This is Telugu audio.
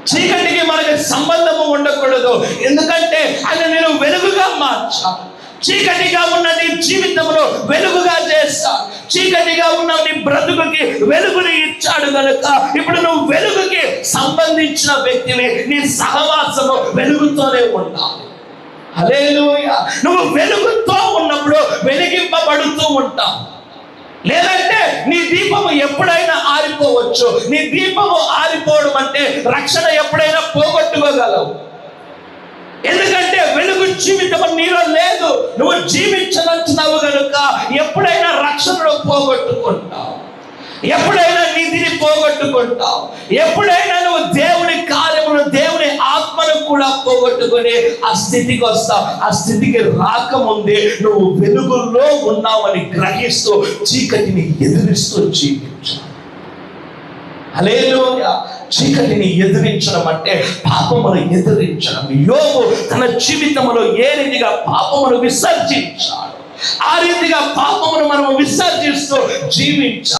చీకటికి మనకి సంబంధము ఉండకూడదు. ఎందుకంటే ఆయన నేను వెలుగుగా మార్చా. చీకటిగా ఉన్న నీ జీవితంలో వెలుగుగా చేస్తా. చీకటిగా ఉన్న నీ బ్రతుకుకి వెలుగుని ఇచ్చాడు కనుక ఇప్పుడు నువ్వు వెలుగుకి సంబంధించిన వ్యక్తిని. నీ సహవాసము వెలుగుతోనే ఉండాలి. హల్లెలూయా. నువ్వు వెలుగుతో ఉన్నప్పుడు వెలిగింపబడుతూ ఉంటావు. లేదంటే నీ దీపము ఎప్పుడైనా ఆరిపోవచ్చు. నీ దీపము ఆరిపోవడం అంటే రక్షణ ఎప్పుడైనా పోగొట్టుకోగలవు. ఎందుకంటే వెలుగు జీవితం నీలో లేదు. నువ్వు జీవించనంటున్నావు కనుక ఎప్పుడైనా రక్షణను పోగొట్టుకుంటావు. ఎప్పుడైనా నిధిని పోగొట్టుకుంటావు. ఎప్పుడైనా నువ్వు దేవుని కార్యములు, దేవుని ఆత్మను కూడా పోగొట్టుకుని ఆ స్థితికి వస్తావు. ఆ స్థితికి రాకముందే నువ్వు వెలుగులో ఉన్నావని గ్రహిస్తూ చీకటిని ఎదిరిస్తూ జీవించావు. హల్లెలూయా. చీకటిని ఎదిరించడం అంటే పాపమును ఎదిరించడం. యోబు తన జీవితంలో ఏ రీతిగా పాపమును విసర్జించాడు, ఆ రీతిగా పాపమును మనము విసర్జిస్తూ జీవించాలి.